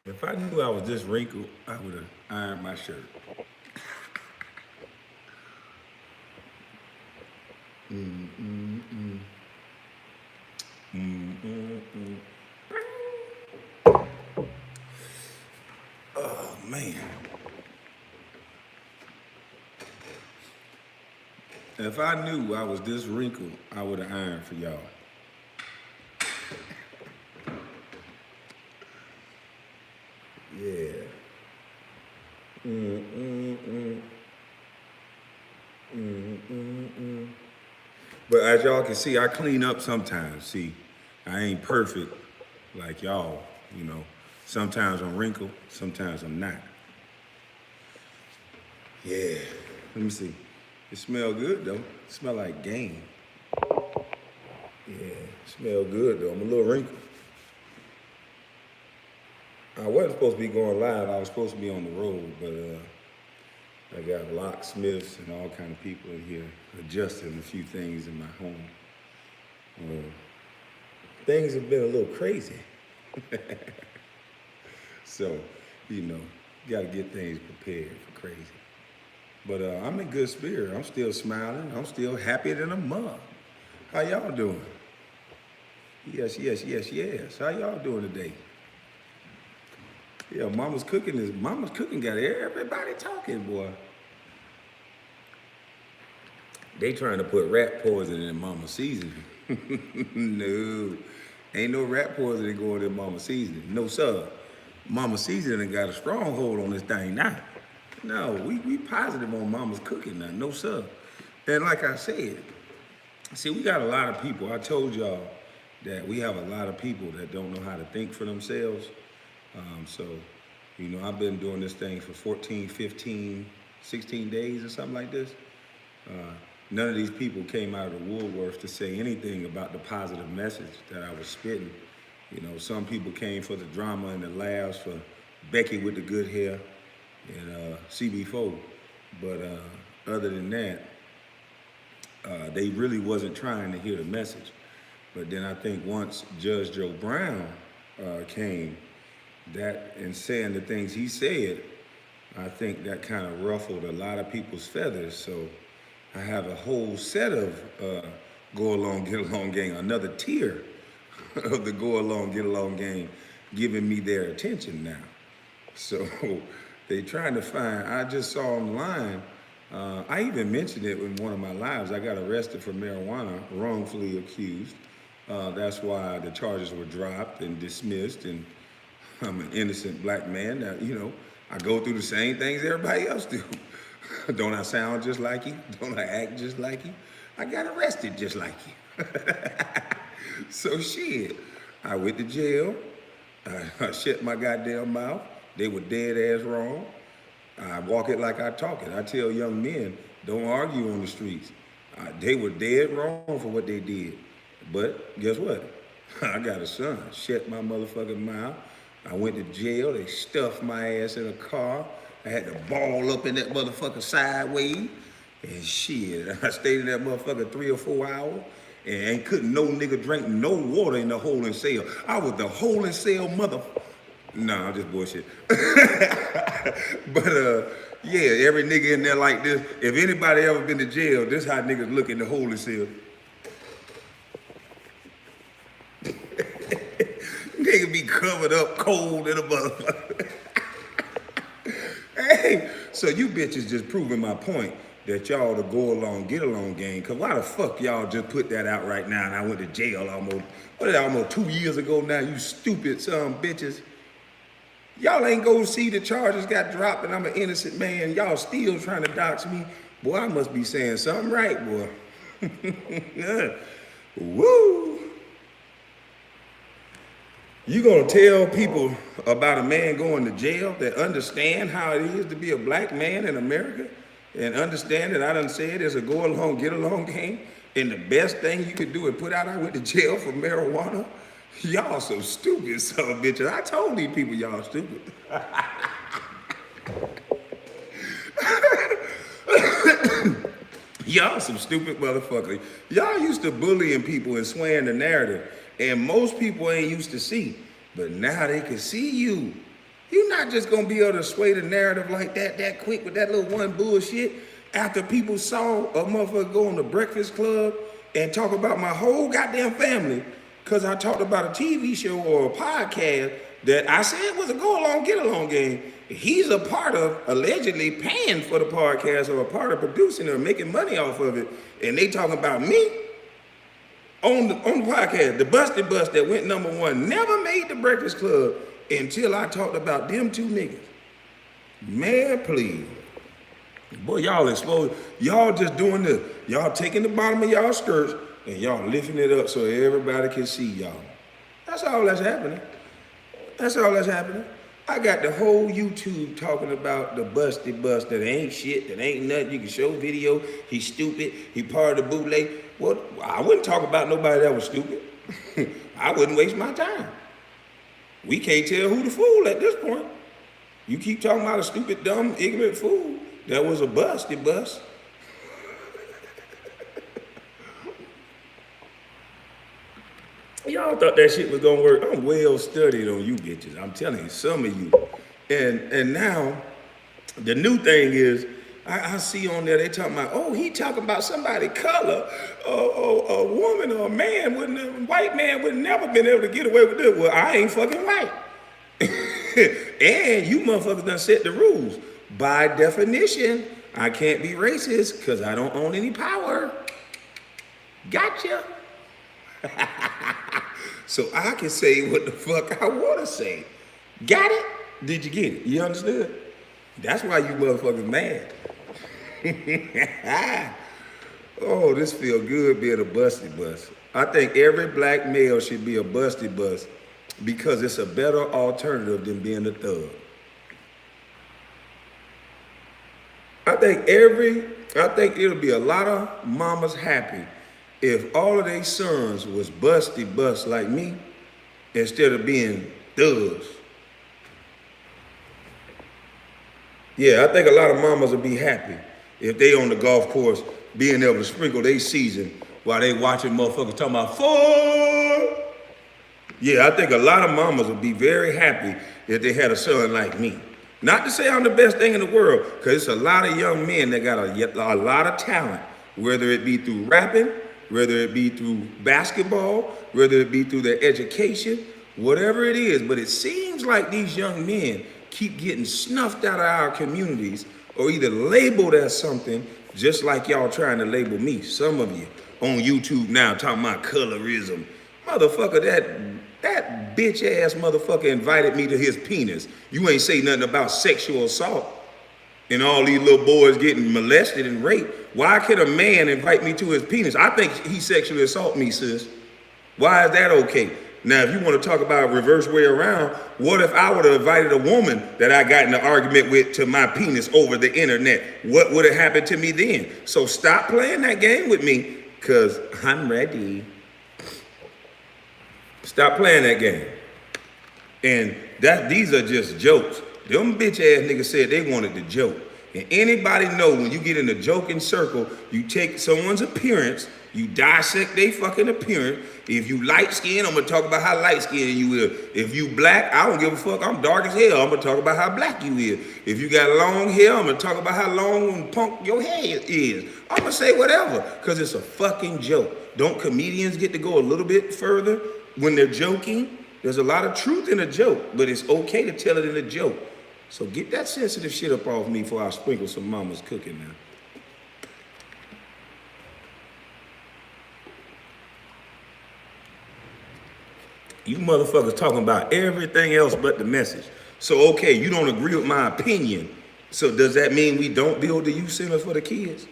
If I knew I was this wrinkled, I would have ironed my shirt. Oh man. If I knew I was this wrinkled, I would have ironed for y'all. Yeah. But as y'all can see, I clean up sometimes. See, I ain't perfect like y'all, you know. Sometimes I'm wrinkled, sometimes I'm not. Yeah. Let me see. It smell good though. It smell like game. Yeah, it smell good though. I'm a little wrinkled. I wasn't supposed to be going live. I was supposed to be on the road, but I got locksmiths and all kind of people in here adjusting a few things in my home. Uh, Things have been a little crazy. So, you know, got to get things prepared for crazy. But I'm in good spirit. I'm still smiling. I'm still happier than a mug. How y'all doing? Yes, yes, yes, yes. How y'all doing today? Yeah, Mama's cooking got everybody talking, boy. They trying to put rat poison in Mama seasoning. No, ain't no rat poison going in Mama seasoning. No sir. Mama seasoning got a stronghold on this thing now. No, we positive on Mama's cooking now. No sir. And like I said, see, we got a lot of people. I told y'all that we have a lot of people that don't know how to think for themselves. So, you know, I've been doing this thing for 14, 15, 16 days or something like this. None of these people came out of the woodwork to say anything about the positive message that I was spitting. You know, some people came for the drama and the laughs for Becky with the good hair and CB4. But other than that, they really wasn't trying to hear the message. But then I think once Judge Joe Brown came, that and saying the things he said, I think that kind of ruffled a lot of people's feathers. So I have a whole set of go along, get along gang, another tier of the go along, get along gang giving me their attention now. So they trying to find, I just saw online, I even mentioned it in one of my lives. I got arrested for marijuana, wrongfully accused. That's why the charges were dropped and dismissed, and I'm an innocent black man. That, you know, I go through the same things everybody else do. Don't I sound just like you? Don't I act just like you? I got arrested just like you. So shit, I went to jail. I shut my goddamn mouth. They were dead ass wrong. I walk it like I talk it. I tell young men, don't argue on the streets. They were dead wrong for what they did. But guess what? I got a son. Shut my motherfucking mouth. I went to jail. They stuffed my ass in a car. I had to ball up in that motherfucker sideways. And shit, I stayed in that motherfucker 3 or 4 hours. And couldn't no nigga drink no water in the holding cell. I was the holding cell motherfucker. Nah, I'm just bullshit. But yeah, every nigga in there like this. If anybody ever been to jail, this how niggas look in the holding cell. Nigga be covered up cold in a motherfucker. Hey, so you bitches just proving my point that y'all the go along, get along game. Cause why the fuck y'all just put that out right now and I went to jail almost 2 years ago now, you stupid son bitches. Y'all ain't go see the charges got dropped and I'm an innocent man. Y'all still trying to dox me. Boy, I must be saying something right, boy. Woo! You gonna tell people about a man going to jail that understand how it is to be a black man in America and understand that I done said it's a go along, get along game and the best thing you could do is put out I went to jail for marijuana? Y'all so stupid son of bitches. I told these people y'all stupid. Y'all some stupid motherfuckers. Y'all used to bullying people and swaying the narrative. And most people ain't used to see. But now they can see you. You're not just gonna be able to sway the narrative like that quick with that little one bullshit after people saw a motherfucker go on the Breakfast Club and talk about my whole goddamn family because I talked about a TV show or a podcast that I said was a go-along, get-along game. He's a part of allegedly paying for the podcast or a part of producing or making money off of it. And they talking about me on the podcast. The Busted Bus that went #1 never made the Breakfast Club until I talked about them two niggas. Man, please. Boy, y'all exposed. Y'all just doing this. Y'all taking the bottom of y'all skirts and y'all lifting it up so everybody can see y'all. That's all that's happening. That's all that's happening. I got the whole YouTube talking about the Busted Bus that ain't shit, that ain't nothing. You can show video. He's stupid. He part of the bootleg. Well, I wouldn't talk about nobody that was stupid. I wouldn't waste my time. We can't tell who the fool at this point. You keep talking about a stupid, dumb, ignorant fool that was a busted bus. Y'all thought that shit was gonna work. I'm well studied on you bitches. I'm telling you, some of you. And now, the new thing is, I see on there, they talking about, oh, he talking about somebody color, a woman or a man, white man would never been able to get away with this. Well, I ain't fucking white. And you motherfuckers done set the rules. By definition, I can't be racist because I don't own any power. Gotcha. So I can say what the fuck I want to say. Got it? Did you get it? You understood? That's why you motherfuckers mad. Oh, this feel good being a busted bus. I think every black male should be a busted bus because it's a better alternative than being a thug. I think it'll be a lot of mamas happy if all of their sons was busted bus like me instead of being thugs. Yeah, I think a lot of mamas would be happy if they on the golf course being able to sprinkle their season while they watching motherfuckers talking about four. Yeah, I think a lot of mamas would be very happy if they had a son like me. Not to say I'm the best thing in the world, because it's a lot of young men that got a lot of talent, whether it be through rapping, whether it be through basketball, whether it be through their education, whatever it is. But it seems like these young men keep getting snuffed out of our communities or either labeled as something, just like y'all trying to label me. Some of you on YouTube now talking about colorism. Motherfucker, that bitch ass motherfucker invited me to his penis. You ain't say nothing about sexual assault and all these little boys getting molested and raped. Why can a man invite me to his penis? I think he sexually assaulted me, sis. Why is that okay? Now, if you want to talk about reverse way around, what if I would have invited a woman that I got in an argument with to my penis over the internet? What would have happened to me then? So stop playing that game with me, because I'm ready. Stop playing that game. And these are just jokes. Them bitch ass niggas said they wanted to joke. And anybody know when you get in a joking circle, you take someone's appearance, you dissect their fucking appearance. If you light skinned, I'm gonna talk about how light skinned you is. If you black, I don't give a fuck, I'm dark as hell, I'm gonna talk about how black you is. If you got long hair, I'm gonna talk about how long and punk your hair is. I'm gonna say whatever, because it's a fucking joke. Don't comedians get to go a little bit further when they're joking? There's a lot of truth in a joke, but it's okay to tell it in a joke. So get that sensitive shit up off me before I sprinkle some mama's cooking now. You motherfuckers talking about everything else but the message. So, okay, you don't agree with my opinion. So does that mean we don't build the youth center for the kids?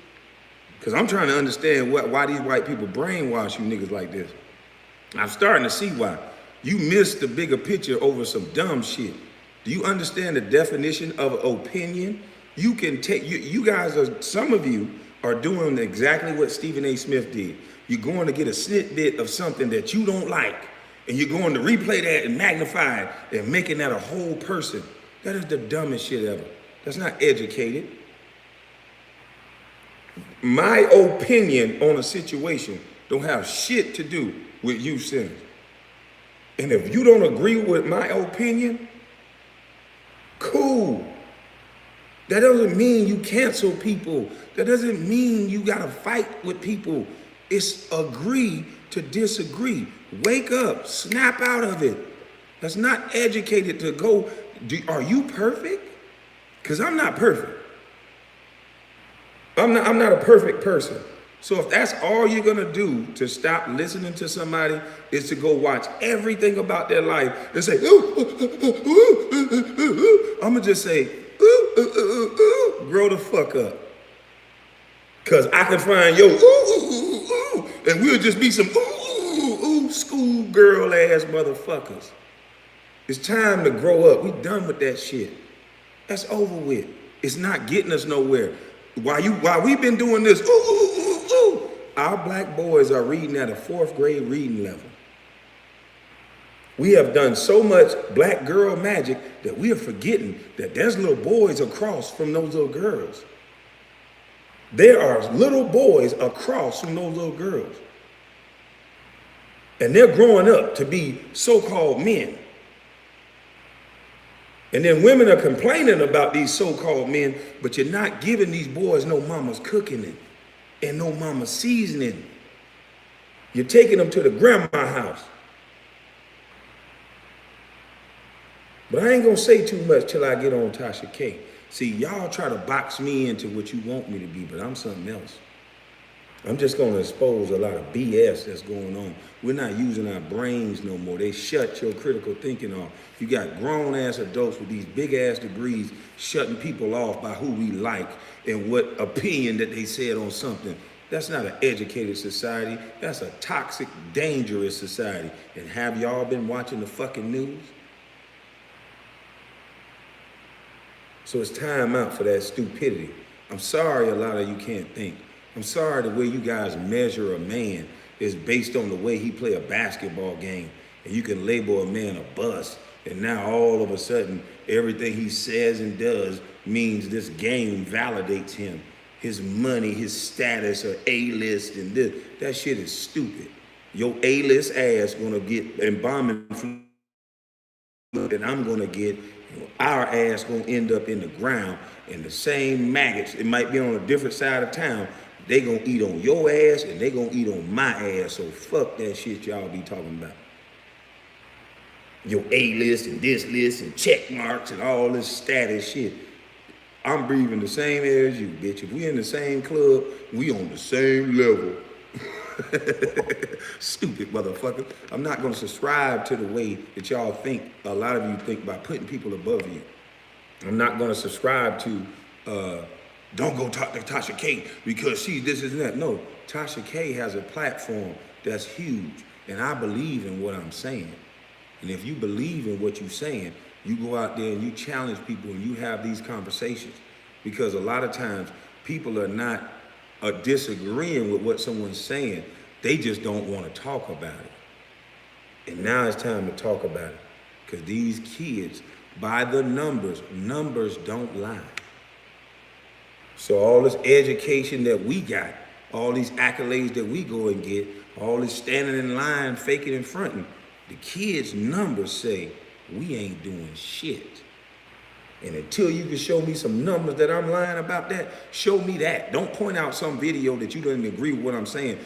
Because I'm trying to understand why these white people brainwash you niggas like this. I'm starting to see why. You missed the bigger picture over some dumb shit. Do you understand the definition of opinion? You can take, you guys are, some of you are doing exactly what Stephen A. Smith did. You're going to get a snippet of something that you don't like, and you're going to replay that and magnify it and making that a whole person. That is the dumbest shit ever. That's not educated. My opinion on a situation don't have shit to do with youth centers. And if you don't agree with my opinion, No. That doesn't mean you cancel people. That doesn't mean you gotta fight with people. It's agree to disagree. Wake up, snap out of it. That's not educated to go, are you perfect? Because I'm not perfect. I'm not a perfect person. So if that's all you're gonna do to stop listening to somebody is to go watch everything about their life and say, I'm gonna just say, grow the fuck up. Cause I can find your and we'll just be some school girl ass motherfuckers. It's time to grow up. We done with that shit. That's over with. It's not getting us nowhere. While we've been doing this, our black boys are reading at a 4th grade reading level. We have done so much black girl magic that we are forgetting that there's little boys across from those little girls. There are little boys across from those little girls. And they're growing up to be so-called men. And then women are complaining about these so-called men, but you're not giving these boys no mama's cooking it and no mama's seasoning. You're taking them to the grandma house. But I ain't gonna say too much till I get on Tasha K. See, y'all try to box me into what you want me to be, but I'm something else. I'm just gonna expose a lot of BS that's going on. We're not using our brains no more. They shut your critical thinking off. You got grown ass adults with these big ass degrees shutting people off by who we like and what opinion that they said on something. That's not an educated society. That's a toxic, dangerous society. And have y'all been watching the fucking news? So it's time out for that stupidity. I'm sorry a lot of you can't think. I'm sorry the way you guys measure a man is based on the way he play a basketball game. And you can label a man a bust. And now all of a sudden, everything he says and does means this game validates him. His money, his status, or A-list, and this. That shit is stupid. Your A-list ass gonna get embalming that I'm gonna get. Our ass gonna end up in the ground, and the same maggots, it might be on a different side of town, they gonna eat on your ass and they gonna eat on my ass. So fuck that shit y'all be talking about. Your A-list and this list and check marks and all this status shit. I'm breathing the same air as you, bitch. If we in the same club, we on the same level. Stupid motherfucker. I'm not gonna subscribe to the way that y'all think, a lot of you think, by putting people above you. I'm not gonna subscribe to, don't go talk to Tasha K because she's this and that. No, Tasha K has a platform that's huge, and I believe in what I'm saying. And if you believe in what you're saying, you go out there and you challenge people and you have these conversations. Because a lot of times people are not disagreeing with what someone's saying. They just don't want to talk about it. And now it's time to talk about it. Because these kids, by the numbers don't lie. So all this education that we got, all these accolades that we go and get, all this standing in line, faking and fronting, the kids' numbers say we ain't doing shit. And until you can show me some numbers that I'm lying about that, show me that. Don't point out some video that you don't agree with what I'm saying.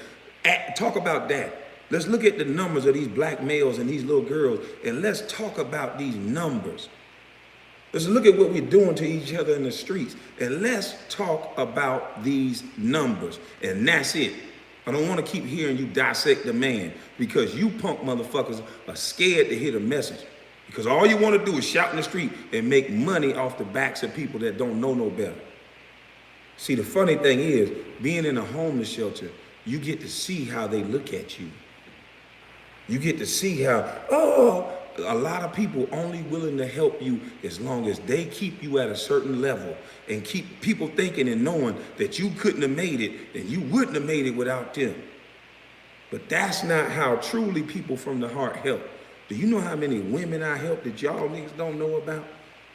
Talk about that. Let's look at the numbers of these black males and these little girls, and let's talk about these numbers. Let's look at what we're doing to each other in the streets, and let's talk about these numbers. And that's it. I don't want to keep hearing you dissect the man, because you punk motherfuckers are scared to hear the message. Because all you want to do is shout in the street and make money off the backs of people that don't know no better. See, the funny thing is, being in a homeless shelter, you get to see how they look at you. You get to see how, a lot of people only willing to help you as long as they keep you at a certain level and keep people thinking and knowing that you couldn't have made it and you wouldn't have made it without them. But that's not how truly people from the heart help. Do you know how many women I help that y'all niggas don't know about?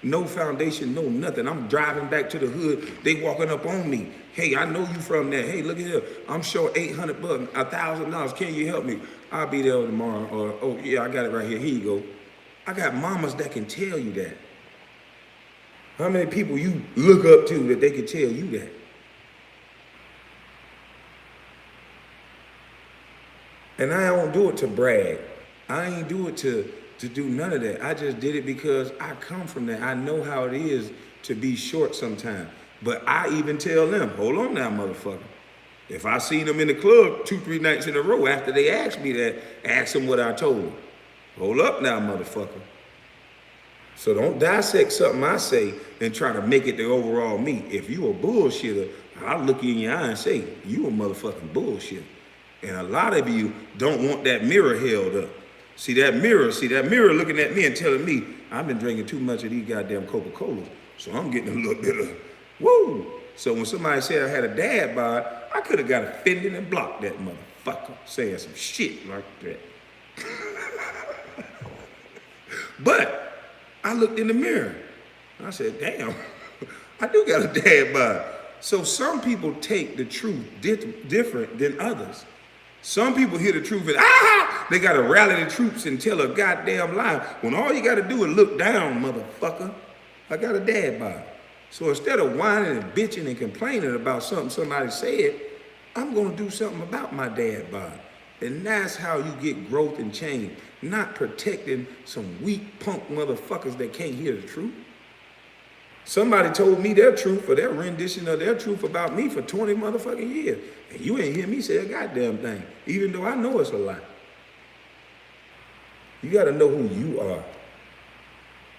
No foundation, no nothing. I'm driving back to the hood. They walking up on me. Hey, I know you from there. Hey, look at here. I'm sure $800, $1,000. Can you help me? I'll be there tomorrow. Or, oh yeah, I got it right here. Here you go. I got mamas that can tell you that. How many people you look up to that they can tell you that? And I don't do it to brag. I ain't do it to do none of that. I just did it because I come from that. I know how it is to be short sometimes. But I even tell them, hold on now, motherfucker. If I seen them in the club 2-3 nights in a row after they asked me that, ask them what I told them. Hold up now, motherfucker. So don't dissect something I say and try to make it the overall me. If you a bullshitter, I'll look you in your eye and say, you a motherfucking bullshitter. And a lot of you don't want that mirror held up. See that mirror looking at me and telling me, I've been drinking too much of these goddamn Coca-Colas. So I'm getting a little bit of, woo. So when somebody said I had a dad bod, I could have got offended and blocked that motherfucker saying some shit like that. But I looked in the mirror. I said, damn, I do got a dad bod. So some people take the truth different than others. Some people hear the truth and they got to rally the troops and tell a goddamn lie. When all you got to do is look down, motherfucker. I got a dad bod. So instead of whining and bitching and complaining about something somebody said, I'm going to do something about my dad bod. And that's how you get growth and change. Not protecting some weak punk motherfuckers that can't hear the truth. Somebody told me their truth or their rendition of their truth about me for 20 motherfucking years. And you ain't hear me say a goddamn thing, even though I know it's a lie. You got to know who you are.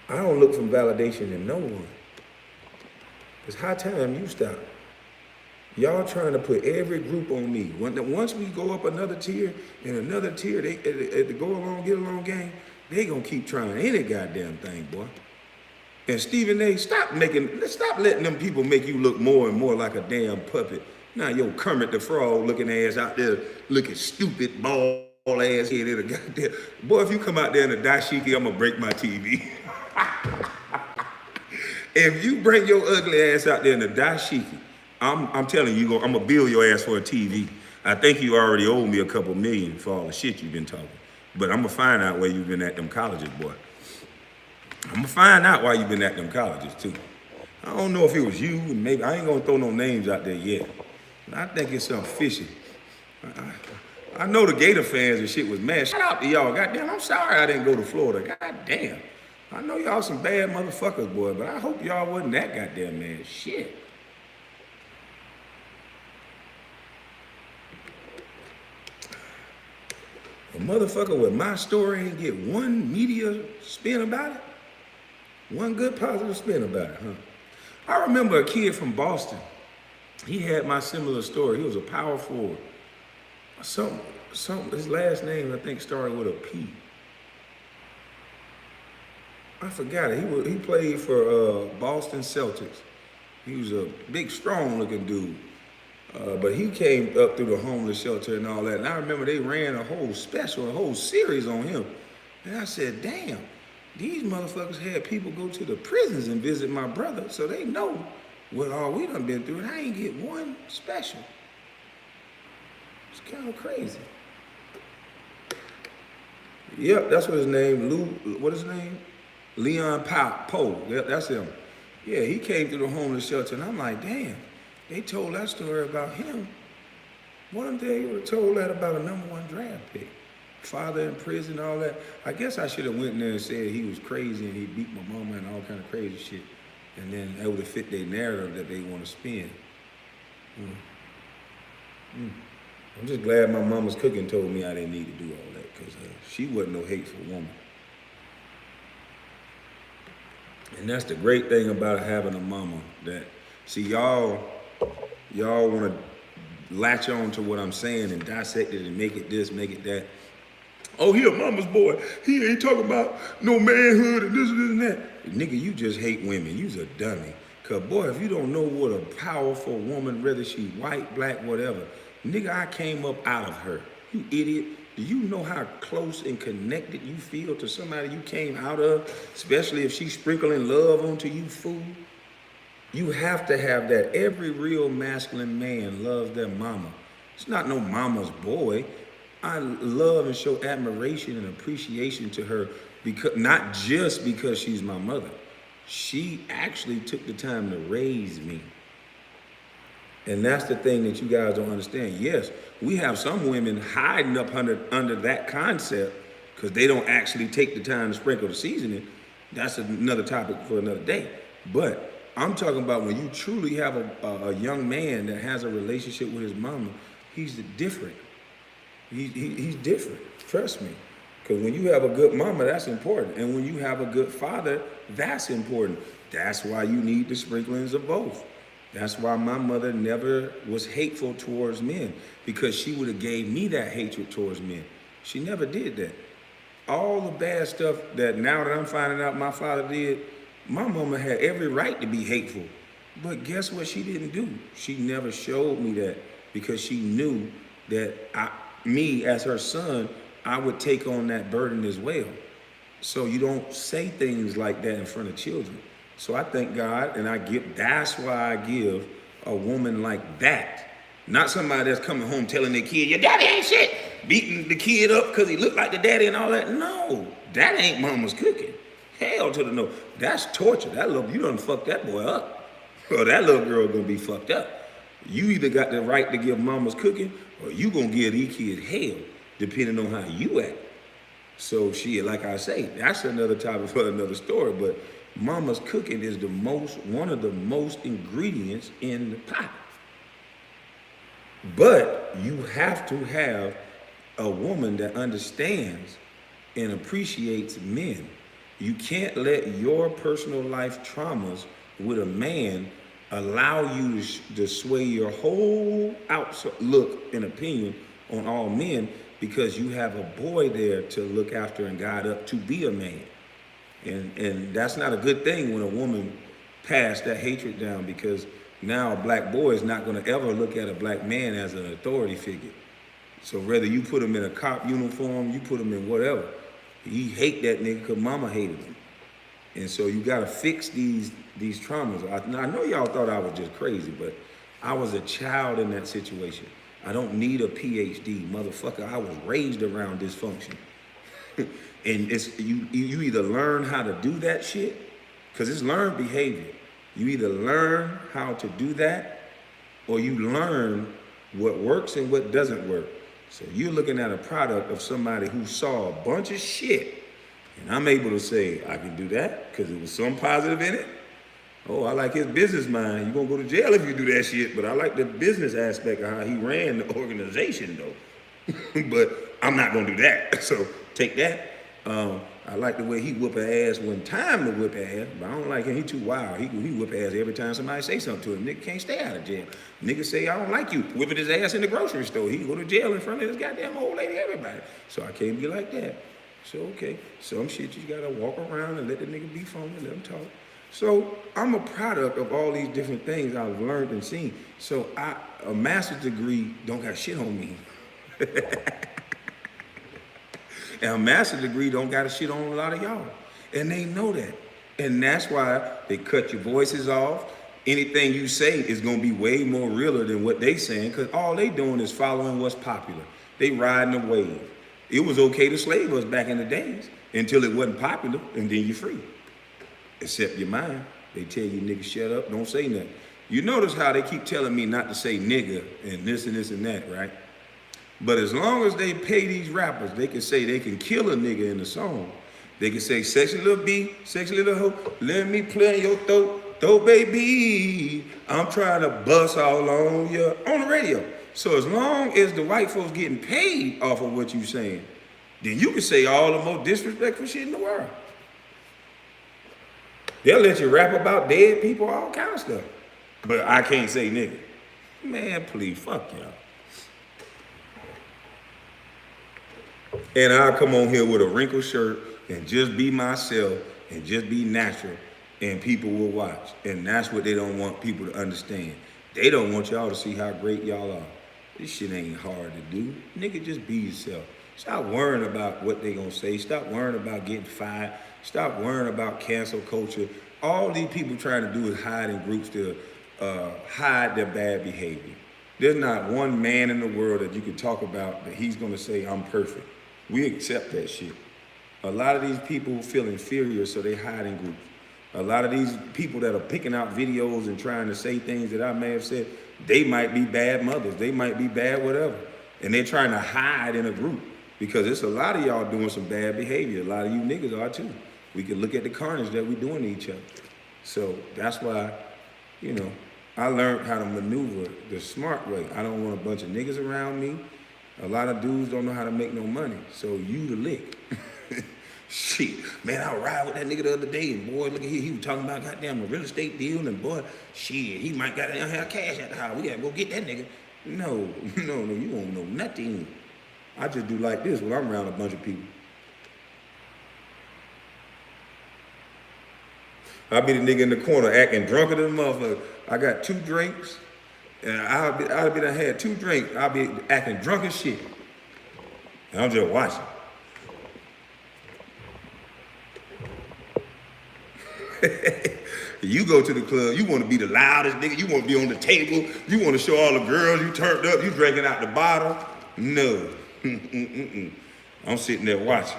I don't look for validation in no one. It's high time you stop. Y'all trying to put every group on me. Once we go up another tier and another tier, they go along, get along gang, they gonna keep trying any goddamn thing, boy. And Stephen A, stop letting them people make you look more and more like a damn puppet. Now your Kermit the Frog looking ass out there looking stupid, bald ass head in a goddamn. Boy, if you come out there in a dashiki, I'm gonna break my TV. If you bring your ugly ass out there in a dashiki, I'm telling you, I'm gonna bill your ass for a TV. I think you already owe me a couple million for all the shit you've been talking. But I'm gonna find out where you've been at them colleges, boy. I'm gonna find out why you've been at them colleges too. I don't know if it was you, maybe I ain't gonna throw no names out there yet. I think it's something fishy. I know the Gator fans and shit was mad. Shout out to y'all, goddamn, I'm sorry I didn't go to Florida, goddamn. I know y'all some bad motherfuckers, boy, but I hope y'all wasn't that goddamn mad. Shit. A motherfucker with my story ain't get one media spin about it? One good positive spin about it, huh? I remember a kid from Boston. He had my similar story. He was a power forward. His last name, I think, started with a P. I forgot it. He played for Boston Celtics. He was a big, strong-looking dude. But he came up through the homeless shelter and all that. And I remember they ran a whole special, a whole series on him. And I said, damn, these motherfuckers had people go to the prisons and visit my brother so they know what all we done been through. And I ain't get one special. It's kind of crazy. Yep, that's what his name, what is his name? Leon Poe, that's him. Yeah, he came through the homeless shelter and I'm like, damn, they told that story about him. One day they would have told that about a #1 draft pick. Father in prison, all that. I guess I should have went in there and said he was crazy and he beat my mama and all kind of crazy shit. And then that would have fit their narrative that they want to spin. I'm just glad my mama's cooking told me I didn't need to do all that because she wasn't no hateful woman. And that's the great thing about having a mama that, see, y'all want to latch on to what I'm saying and dissect it and make it this, make it that. Oh, he a mama's boy. He ain't talking about no manhood and this and that. Nigga, you just hate women. You's a dummy. Because, boy, if you don't know what a powerful woman, whether she white, black, whatever, nigga, I came up out of her. You idiot. Do you know how close and connected you feel to somebody you came out of, especially if she's sprinkling love onto you, fool? You have to have that. Every real masculine man loves their mama. It's not no mama's boy. I love and show admiration and appreciation to her, because not just because she's my mother. She actually took the time to raise me. And that's the thing that you guys don't understand. Yes, we have some women hiding up under that concept because they don't actually take the time to sprinkle the seasoning. That's another topic for another day. But I'm talking about when you truly have a young man that has a relationship with his mama, he's different. He's different. Trust me. Because when you have a good mama, that's important. And when you have a good father, that's important. That's why you need the sprinklings of both. That's why my mother never was hateful towards men, because she would have gave me that hatred towards men. She never did that. All the bad stuff that now that I'm finding out my father did, my mama had every right to be hateful. But guess what she didn't do? She never showed me that, because she knew that me as her son, I would take on that burden as well. So you don't say things like that in front of children. So I thank God, and that's why I give a woman like that. Not somebody that's coming home telling their kid, your daddy ain't shit, beating the kid up because he looked like the daddy and all that. No, that ain't mama's cooking. Hell to the no. That's torture. You done fucked that boy up. Or that little girl gonna be fucked up. You either got the right to give mama's cooking, or you gonna give these kids hell, depending on how you act. So shit, like I say, that's another topic for another story, but mama's cooking is one of the most ingredients in the pot. But you have to have a woman that understands and appreciates men. You can't let your personal life traumas with a man allow you to sway your whole outlook and opinion on all men, because you have a boy there to look after and guide up to be a man. And that's not a good thing when a woman passed that hatred down, because now a black boy is not going to ever look at a black man as an authority figure. So whether you put him in a cop uniform, you put him in whatever, he hate that nigga because mama hated him. And so you got to fix these traumas. I know y'all thought I was just crazy, but I was a child in that situation. I don't need a PhD, motherfucker. I was raised around dysfunction. And it's you either learn how to do that shit, because it's learned behavior. You either learn how to do that, or you learn what works and what doesn't work. So you're looking at a product of somebody who saw a bunch of shit, and I'm able to say, I can do that because it was some positive in it. Oh, I like his business mind. You're going to go to jail if you do that shit, but I like the business aspect of how he ran the organization, though. But I'm not going to do that. So take that. I like the way he whoop her ass when time to whip her ass, but I don't like him. He too wild. He whip her ass every time somebody say something to him. Nigga can't stay out of jail. Nigga say, I don't like you. Whipping his ass in the grocery store. He can go to jail in front of this goddamn old lady, everybody. So I can't be like that. So, okay. Some shit you gotta walk around and let the nigga be phony, let him talk. So I'm a product of all these different things I've learned and seen. So a master's degree don't got shit on me. And a master's degree don't got a shit on a lot of y'all. And they know that. And that's why they cut your voices off. Anything you say is gonna be way more realer than what they saying, because all they doing is following what's popular. They riding the wave. It was okay to slave us back in the days until it wasn't popular, and then you're free. Except your mind. They tell you, nigga, shut up, don't say nothing. You notice how they keep telling me not to say nigga and this and that, right? But as long as they pay these rappers, they can say they can kill a nigga in the song. They can say, sexy little B, sexy little hoe, let me play in your throat, baby. I'm trying to bust all on you on the radio. So as long as the white folks getting paid off of what you saying, then you can say all the most disrespectful shit in the world. They'll let you rap about dead people, all kind of stuff. But I can't say nigga. Man, please, fuck y'all. And I'll come on here with a wrinkled shirt and just be myself and just be natural, and people will watch. And that's what they don't want people to understand. They don't want y'all to see how great y'all are. This shit ain't hard to do. Nigga, just be yourself. Stop worrying about what they gonna say. Stop worrying about getting fired. Stop worrying about cancel culture. All these people trying to do is hide in groups to hide their bad behavior. There's not one man in the world that you can talk about that he's gonna say, I'm perfect. We accept that shit. A lot of these people feel inferior, so they hide in groups. A lot of these people that are picking out videos and trying to say things that I may have said, they might be bad mothers. They might be bad whatever. And they're trying to hide in a group because it's a lot of y'all doing some bad behavior. A lot of you niggas are too. We can look at the carnage that we're doing to each other. So that's why, you know, I learned how to maneuver the smart way. I don't want a bunch of niggas around me. A lot of dudes don't know how to make no money. So you the lick. Shit, man, I ride with that nigga the other day, and boy, look at here, he was talking about goddamn a real estate deal, and boy, shit, he might goddamn have cash at the house. We gotta go get that nigga. No, you won't know nothing. I just do like this when I'm around a bunch of people. I'll be the nigga in the corner acting drunker than a motherfucker. I got 2 drinks, and I'll be done had 2 drinks. I'll be acting drunk as shit. And I'm just watching. You go to the club, you want to be the loudest nigga, you want to be on the table, you want to show all the girls you turned up, you drinking out the bottle. No. I'm sitting there watching.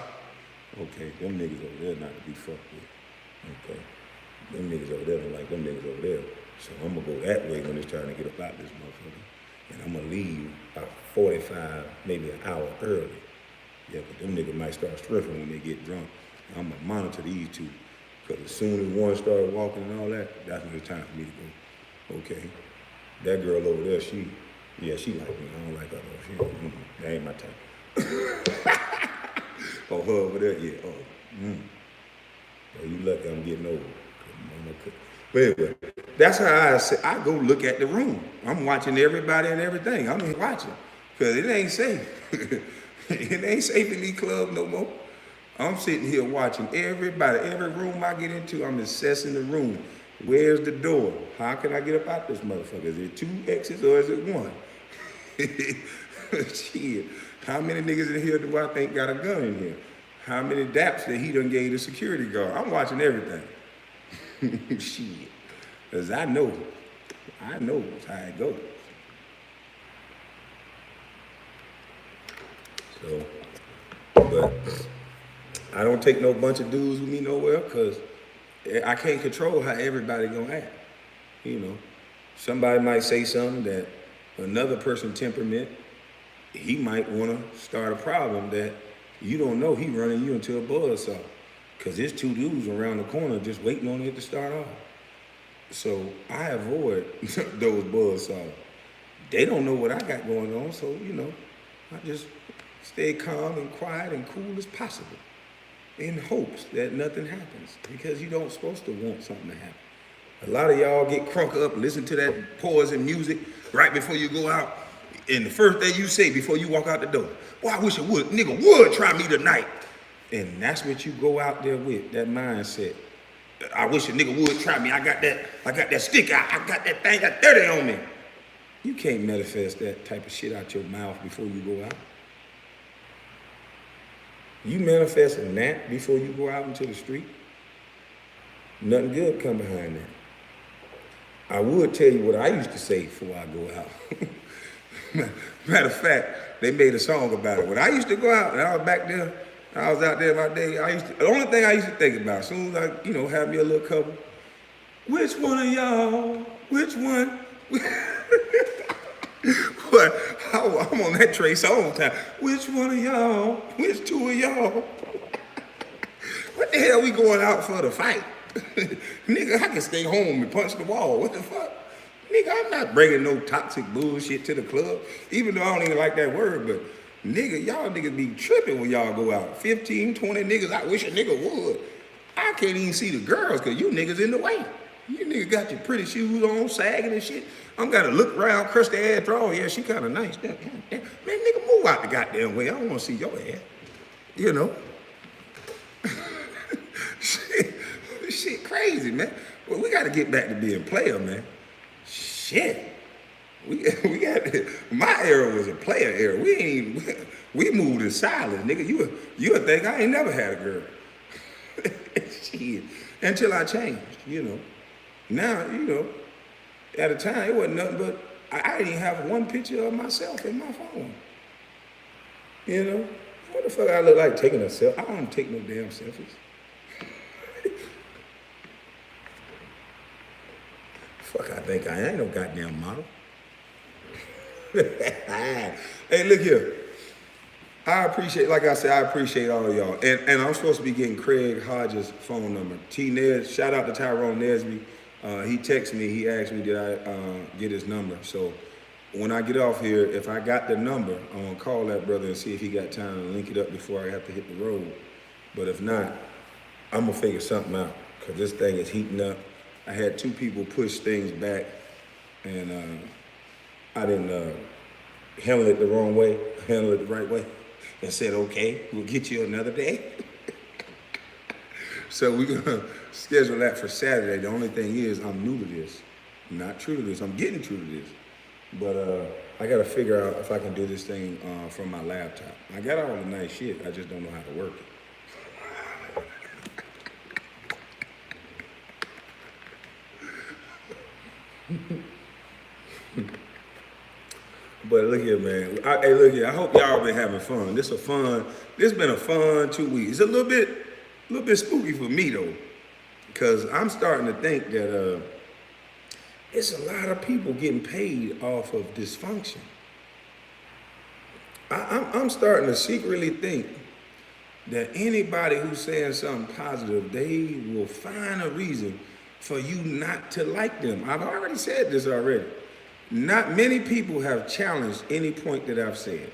Okay, them niggas over there not to be fucked with. Okay. Them niggas over there don't like them niggas over there. So I'm gonna go that way when it's trying to get up out this motherfucker. And I'm gonna leave about 45, maybe an hour early. Yeah, but them niggas might start stripping when they get drunk. I'm gonna monitor these two. Because as soon as one started walking and all that, that's when it's time for me to go. Okay, that girl over there, she like me. I don't like her though. That ain't my type. Oh, her over there, yeah. Oh, you lucky I'm getting old. But anyway, that's how I say, I go look at the room. I'm watching everybody and everything. I'm watching. Because it ain't safe. It ain't safe in these clubs no more. I'm sitting here watching everybody, every room I get into, I'm assessing the room. Where's the door? How can I get up out this motherfucker? Is it 2 exits or is it 1? Shit. How many niggas in here do I think got a gun in here? How many daps that he done gave the security guard? I'm watching everything. Shit. Because I know how it goes. So, but I don't take no bunch of dudes with me nowhere because I can't control how everybody gonna act. You know, somebody might say something that another person's temperament, he might wanna start a problem that you don't know he running you into a buzzsaw. Cause there's 2 dudes around the corner just waiting on it to start off. So I avoid those buzzsaws. They don't know what I got going on, so you know, I just stay calm and quiet and cool as possible, in hopes that nothing happens, because you don't supposed to want something to happen. A lot of y'all get crunk up, listen to that poison music right before you go out, and the first thing you say before you walk out the door, boy, I wish a nigga would try me tonight. And that's what you go out there with, that mindset. I wish a nigga would try me. I got that stick out. I got that thing got 30 on me. You can't manifest that type of shit out your mouth before you go out. You manifesting that before you go out into the street, nothing good come behind that. I would tell you what I used to say before I go out. Matter of fact, they made a song about it. When I used to go out and I was back there, I was out there my day, the only thing I used to think about, as soon as I, have me a little couple, which one of y'all, which one? But I'm on that trace all the time. Which one of y'all? Which 2 of y'all? What the hell we going out for to fight? Nigga, I can stay home and punch the wall. What the fuck? Nigga, I'm not bringing no toxic bullshit to the club, even though I don't even like that word, but nigga, y'all niggas be tripping when y'all go out. 15, 20 niggas, I wish a nigga would. I can't even see the girls because you niggas in the way. You niggas got your pretty shoes on, sagging and shit. I'm gotta look around, crush the ass, draw. Yeah, she kind of nice. Man, nigga, move out the goddamn way. I don't want to see your ass. You know? shit crazy, man. Well, we got to get back to being player, man. Shit. We got my era was a player era. We moved in silence, nigga. You would think I ain't never had a girl. Shit. Until I changed, Now, at a time it wasn't nothing but I didn't even have one picture of myself in my phone. What the fuck I look like taking a selfie? I don't take no damn selfies. Fuck, I think I ain't no goddamn model. Hey, look here. I appreciate, like I said, I appreciate all of y'all. And I'm supposed to be getting Craig Hodges' phone number. T-Nez, shout out to Tyrone Nesby. He texted me, he asked me, did I get his number? So when I get off here, if I got the number, I'm gonna call that brother and see if he got time to link it up before I have to hit the road. But if not, I'm gonna figure something out, because this thing is heating up. I had 2 people push things back, and I didn't handle it the wrong way, handle it the right way, and said, okay, we'll get you another day. So we're gonna schedule that for Saturday. The only thing is, I'm new to this, not true to this. I'm getting true to this, but I gotta figure out if I can do this thing from my laptop. I got all the nice shit, I just don't know how to work it. But look here, man. Hey, look here. I hope y'all been having fun. This been a fun 2 weeks. It's a little bit spooky for me though, because I'm starting to think that it's a lot of people getting paid off of dysfunction. I'm starting to secretly think that anybody who's saying something positive, they will find a reason for you not to like them. I've already said this already. Not many people have challenged any point that I've said.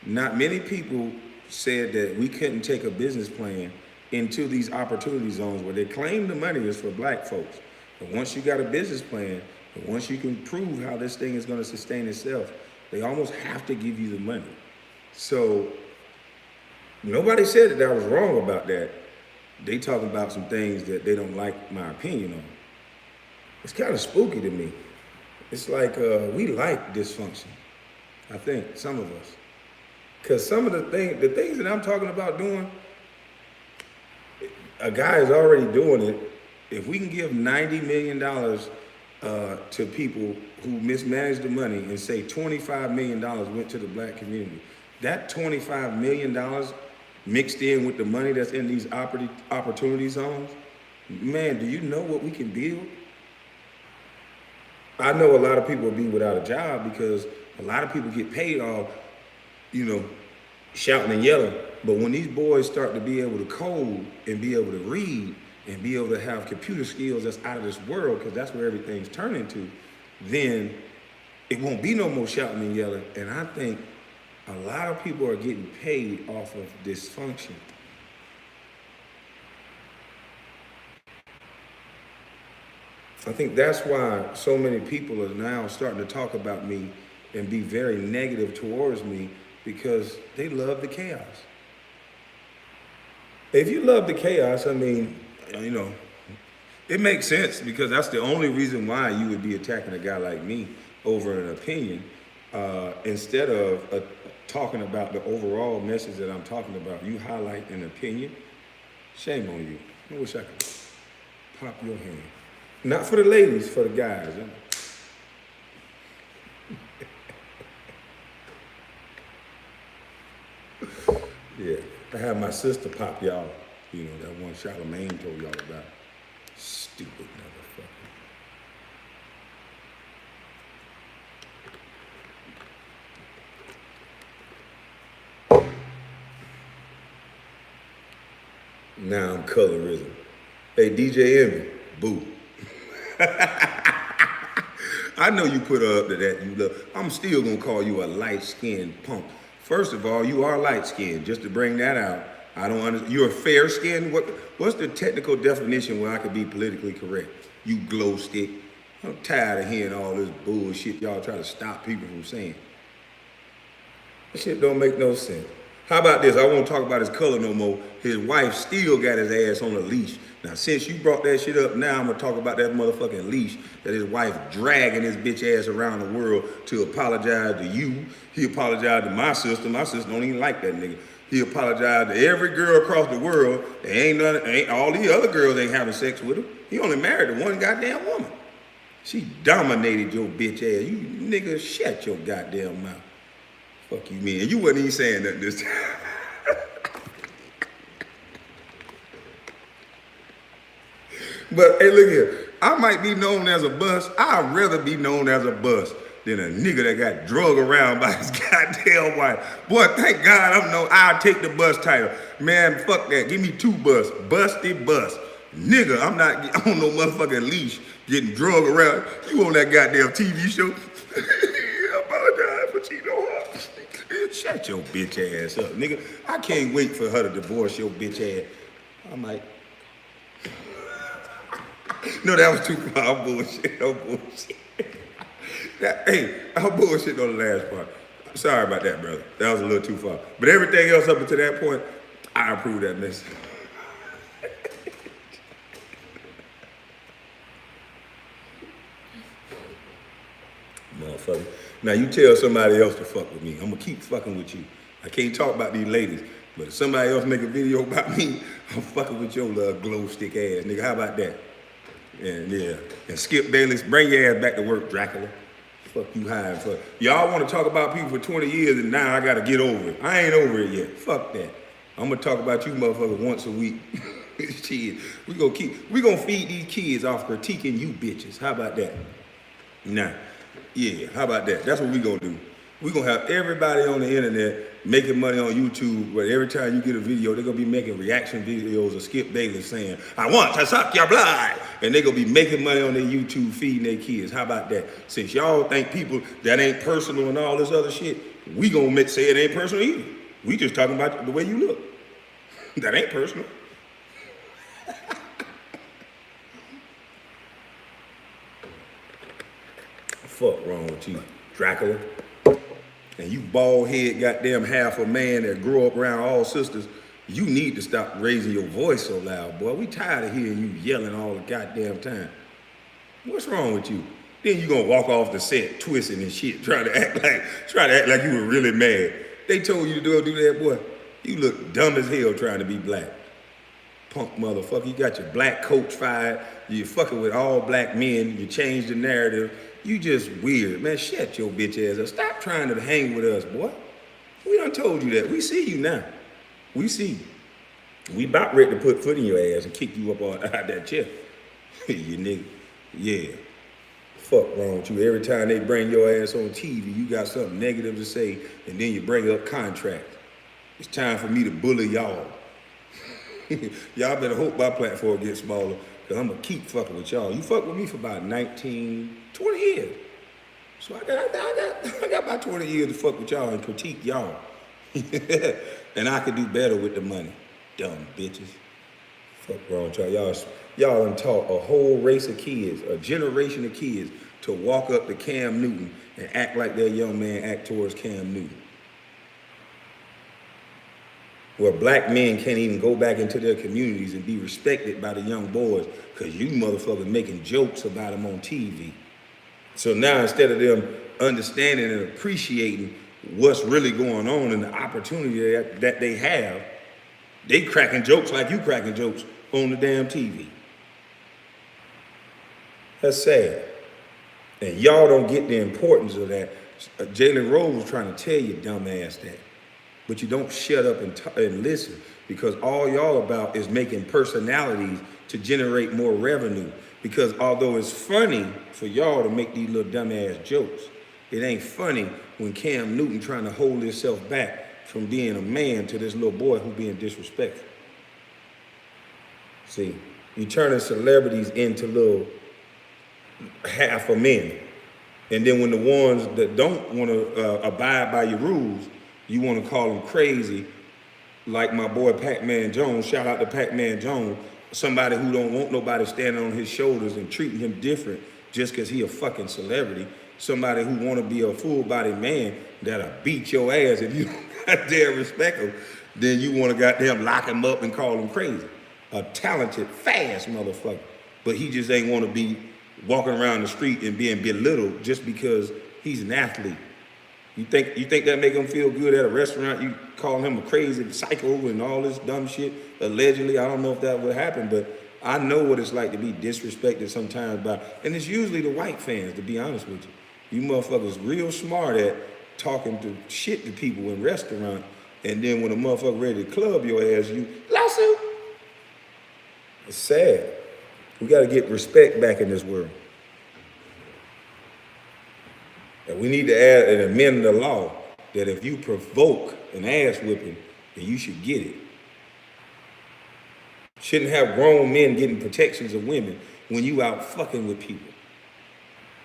Not many people said that we couldn't take a business plan into these opportunity zones where they claim the money is for black folks. But once you got a business plan, and once you can prove how this thing is going to sustain itself, they almost have to give you the money. So nobody said that I was wrong about that. They talking about some things that they don't like my opinion on. It's kind of spooky to me. It's like we like dysfunction, I think, some of us. Because some of the things that I'm talking about doing, a guy is already doing it. If we can give $90 million to people who mismanage the money and say $25 million went to the black community, that $25 million mixed in with the money that's in these opportunity zones, man, do you know what we can build? I know a lot of people will be without a job because a lot of people get paid off, shouting and yelling. But when these boys start to be able to code and be able to read and be able to have computer skills that's out of this world, because that's where everything's turning to, then it won't be no more shouting and yelling. And I think a lot of people are getting paid off of dysfunction. I think that's why so many people are now starting to talk about me and be very negative towards me, because they love the chaos. If you love the chaos, I mean, it makes sense, because that's the only reason why you would be attacking a guy like me over an opinion, instead of talking about the overall message that I'm talking about. You highlight an opinion. Shame on you. I wish I could pop your hand. Not for the ladies, for the guys. Yeah, I have my sister pop y'all. That one Charlamagne told y'all about. Stupid motherfucker. Now I'm colorism. Hey, DJ Envy, boo. I know you put her up to that. You love. I'm still gonna call you a light-skinned punk. First of all, you are light-skinned. Just to bring that out, I don't understand. You're fair-skinned. What's the technical definition where I could be politically correct? You glow stick. I'm tired of hearing all this bullshit y'all try to stop people from saying. That shit don't make no sense. How about this? I won't talk about his color no more. His wife still got his ass on a leash. Now, since you brought that shit up, now I'm gonna talk about that motherfucking leash that his wife dragging his bitch ass around the world to apologize to you. He apologized to my sister. My sister don't even like that nigga. He apologized to every girl across the world. All these other girls ain't having sex with him. He only married to one goddamn woman. She dominated your bitch ass. You nigga, shut your goddamn mouth. Fuck you mean? And you wasn't even saying nothing this time. But hey, look here. I might be known as a bust. I'd rather be known as a bust than a nigga that got drug around by his goddamn wife. Boy, thank God I'll take the bust title. Man, fuck that. Give me 2 busts. Busty bust. Nigga, I'm not on no motherfucking leash getting drug around. You on that goddamn TV show? I apologize for cheating on her. Shut your bitch ass up, nigga. I can't wait for her to divorce your bitch ass. I might. No, that was too far. I'm bullshit. I'm bullshit on the last part. Sorry about that, brother. That was a little too far. But everything else up until that point, I approve that message. Motherfucker. Now you tell somebody else to fuck with me. I'm gonna keep fucking with you. I can't talk about these ladies, but if somebody else make a video about me, I'm fucking with your little glow stick ass, nigga. How about that? And Skip Bayless, bring your ass back to work, Dracula. Fuck you high for. Y'all want to talk about people for 20 years and now I gotta get over it. I ain't over it yet. Fuck that. I'm gonna talk about you motherfuckers once a week. Shit, we gonna feed these kids off critiquing you bitches. How about that? Nah. Yeah, how about that? That's what we gonna do. We gonna have everybody on the internet making money on YouTube, where every time you get a video, they're gonna be making reaction videos of Skip Bayless saying, I want to suck your blood. And they're gonna be making money on their YouTube feeding their kids. How about that? Since y'all think people that ain't personal and all this other shit, we gonna say it ain't personal either. We just talking about the way you look. That ain't personal. Fuck wrong with you, Dracula? And you bald head goddamn half a man that grew up around all sisters, you need to stop raising your voice so loud, boy. We tired of hearing you yelling all the goddamn time. What's wrong with you? Then you gonna walk off the set twisting and shit, trying to act like you were really mad. They told you to do that, boy. You look dumb as hell trying to be black. Punk motherfucker, you got your black coach fired, you fucking with all black men, you changed the narrative. You just weird, man. Shut your bitch ass up. Stop trying to hang with us, boy. We done told you that. We see you now. We see you. We about ready to put foot in your ass and kick you up out that chair. You nigga. Yeah. Fuck wrong with you. Every time they bring your ass on TV, you got something negative to say, and then you bring up contracts. It's time for me to bully y'all. Y'all better hope my platform gets smaller, because I'm going to keep fucking with y'all. You fuck with me for about 20 years. So I got about 20 years to fuck with y'all and critique y'all. And I could do better with the money. Dumb bitches. Fuck wrong with y'all. Y'all done taught a whole race of kids, a generation of kids, to walk up to Cam Newton and act like their young man act towards Cam Newton. Where black men can't even go back into their communities and be respected by the young boys because you motherfuckers making jokes about them on TV. So now instead of them understanding and appreciating what's really going on and the opportunity that they have, they cracking jokes like you cracking jokes on the damn TV. That's sad. And y'all don't get the importance of that. Jalen Rose was trying to tell you, dumbass, that. But you don't shut up and listen, because all y'all about is making personalities to generate more revenue. Because although it's funny for y'all to make these little dumbass jokes, it ain't funny when Cam Newton trying to hold himself back from being a man to this little boy who being disrespectful. See, you turning celebrities into little half a men. And then when the ones that don't want to abide by your rules, you want to call them crazy, like my boy Pac-Man Jones. Shout out to Pac-Man Jones, somebody who don't want nobody standing on his shoulders and treating him different just because he a fucking celebrity. Somebody who want to be a full-bodied man that'll beat your ass if you don't goddamn respect him. Then you want to goddamn lock him up and call him crazy. A talented, fast motherfucker, but he just ain't want to be walking around the street and being belittled just because he's an athlete. You think that make him feel good at a restaurant? You call him a crazy psycho and all this dumb shit, allegedly. I don't know if that would happen, but I know what it's like to be disrespected sometimes by, and it's usually the white fans, to be honest with you. You motherfuckers real smart at talking to shit to people in restaurants, and then when a motherfucker ready to club your ass, you lawsuit. It's sad. We got to get respect back in this world. And we need to add and amend the law that if you provoke an ass whipping, then you should get it. Shouldn't have grown men getting protections of women when you out fucking with people.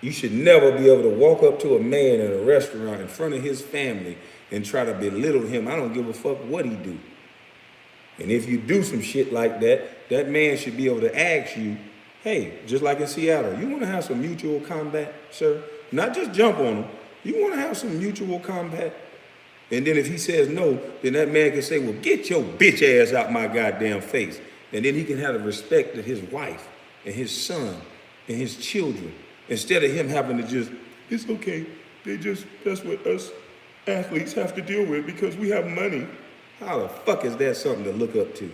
You should never be able to walk up to a man in a restaurant in front of his family and try to belittle him. I don't give a fuck what he do. And if you do some shit like that, that man should be able to ask you, hey, just like in Seattle, you want to have some mutual combat, sir? Not just jump on him. You want to have some mutual combat? And then if he says no, then that man can say, well, get your bitch ass out my goddamn face. And then he can have the respect of his wife and his son and his children. Instead of him having to just, it's okay. That's what us athletes have to deal with because we have money. How the fuck is that something to look up to?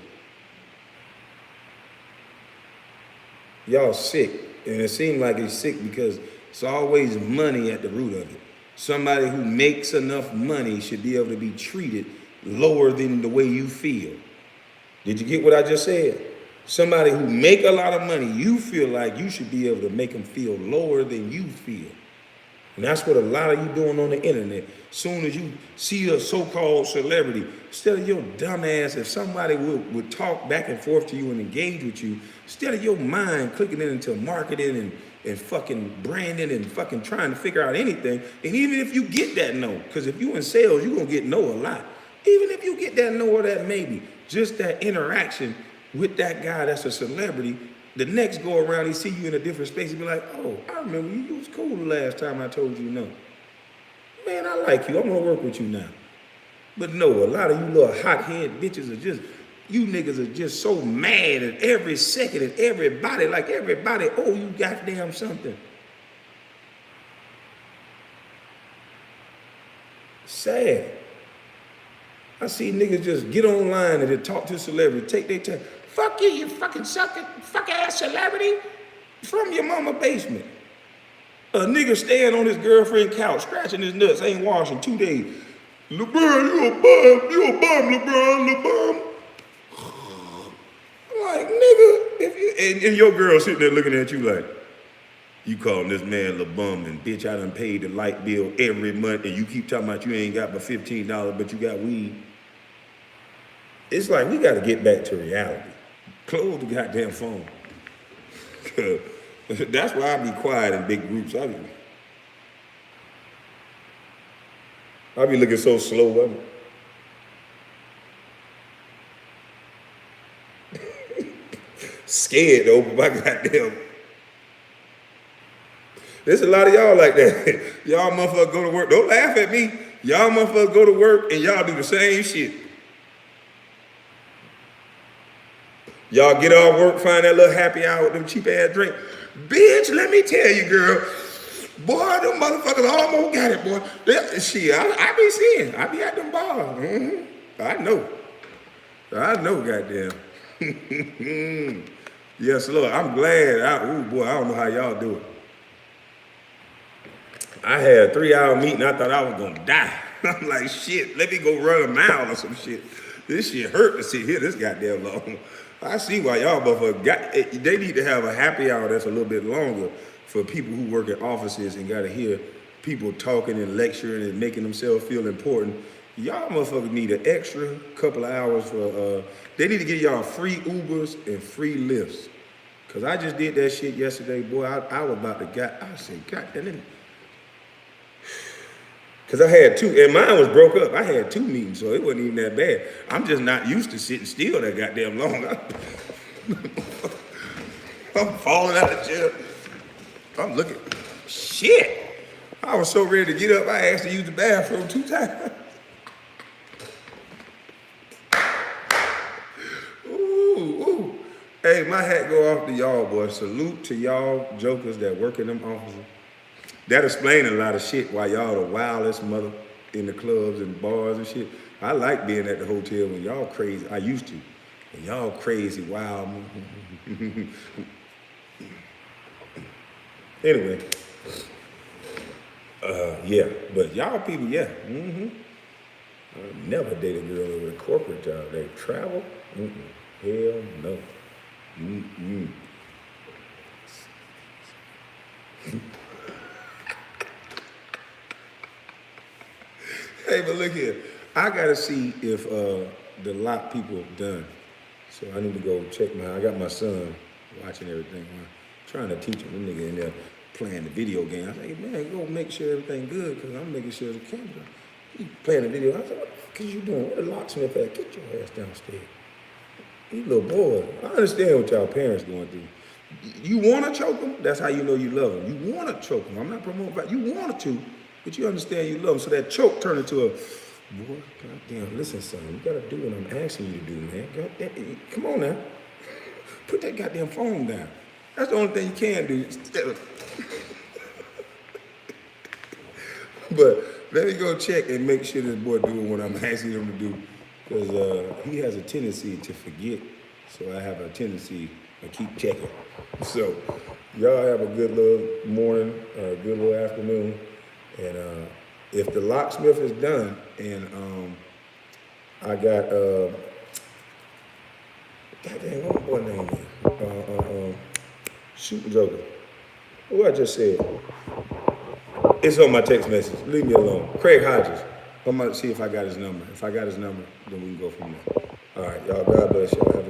Y'all sick. And it seems like it's sick because it's always money at the root of it. Somebody who makes enough money should be able to be treated lower than the way you feel. Did you get what I just said? Somebody who make a lot of money, you feel like you should be able to make them feel lower than you feel. And that's what a lot of you doing on the internet. Soon as you see a so-called celebrity, instead of your dumb ass, if somebody would talk back and forth to you and engage with you, instead of your mind clicking it into marketing and fucking branding and fucking trying to figure out anything, and even if you get that no, because if you in sales, you're gonna get no a lot. Even if you get that no or that maybe, just that interaction with that guy that's a celebrity, the next go around, he see you in a different space, he be like, oh, I remember you, you was cool the last time I told you no. Man, I like you, I'm gonna work with you now. But no, a lot of you little hothead bitches are just, you niggas are just so mad at every second and everybody, like everybody, oh, you goddamn something. Sad. I see niggas just get online and then talk to a celebrity, take their time. Fuck you, you fucking sucker, fuck ass celebrity from your mama basement. A nigga staying on his girlfriend couch, scratching his nuts, ain't washing 2 days. LeBron, you a bum, LeBron, LeBron. I'm like, nigga, if you, and your girl sitting there looking at you like, you calling this man LeBum and bitch, I done paid the light bill every month and you keep talking about you ain't got but $15, but you got weed. It's like, we gotta get back to reality. Close the goddamn phone. That's why I be quiet in big groups. I be looking so slow. Scared to open my goddamn. There's a lot of y'all like that. Y'all motherfuckers go to work. Don't laugh at me. Y'all motherfuckers go to work and y'all do the same shit. Y'all get off work, find that little happy hour with them cheap ass drink. Bitch, let me tell you, girl. Boy, them motherfuckers almost got it, boy. Shit, I be seeing. I be at them bars. Mm-hmm. I know, goddamn. Yes, Lord. I'm glad. Oh, boy, I don't know how y'all do it. I had a 3-hour meeting. I thought I was going to die. I'm like, shit, let me go run a mile or some shit. This shit hurt to sit here this goddamn long. I see why y'all motherfuckers they need to have a happy hour that's a little bit longer for people who work in offices and got to hear people talking and lecturing and making themselves feel important. Y'all motherfuckers need an extra couple of hours for, they need to get y'all free Ubers and free Lyfts. Cause I just did that shit yesterday, boy. I was about to I said, God damn it. Cause I had two, and mine was broke up. I had 2 meetings, so it wasn't even that bad. I'm just not used to sitting still that goddamn long. I'm falling out of the chair. I'm looking, shit. I was so ready to get up, I asked to use the bathroom 2 times. Ooh. Hey, my hat go off to y'all, boy. Salute to y'all jokers that work in them offices. That explains a lot of shit why y'all the wildest mother in the clubs and bars and shit. I like being at the hotel when y'all crazy. I used to. And y'all crazy, wild. Anyway. Yeah. But y'all people, yeah. I never date a girl with a corporate job. They travel? Hell no. look here. I gotta see if the lock people done. So I need to go check I got my son watching everything. I'm trying to teach him. The nigga in there playing the video game. I was like, man, go make sure everything good, because I'm making sure the camera. He playing the video. I said, what the fuck is you doing? What the locksmith at? Get your ass downstairs. You little boy. I understand what y'all parents going through. You want to choke them? That's how you know you love them. You want to choke them. I'm not promoting that. You want to, but you understand you love them. So that choke turned into a, boy, goddamn, listen, son, you got to do what I'm asking you to do, man. Goddamn, come on now. Put that goddamn phone down. That's the only thing you can do. But let me go check and make sure this boy doing what I'm asking him to do, because he has a tendency to forget. So I have a tendency to keep checking. So y'all have a good little morning, a good little afternoon, and if the locksmith is done, and I got goddamn, what my boy name is? Super Joker. What I just said. It's on my text message. Leave me alone. Craig Hodges. I'm gonna see if I got his number. If I got his number, then we can go from there. All right, y'all. God bless y'all.